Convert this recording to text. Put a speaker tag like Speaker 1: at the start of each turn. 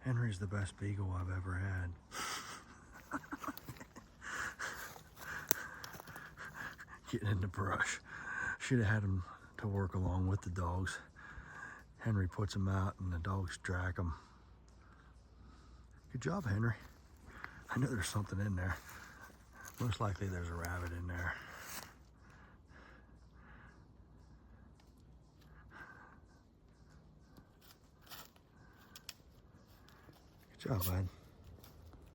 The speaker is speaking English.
Speaker 1: Henry's the best beagle I've ever had. Getting in the brush. Should have had him to work along with the dogs. Henry puts them out and the dogs drag them. Good job, Henry. I know there's something in there. Most likely there's a rabbit in there. Good job, bud.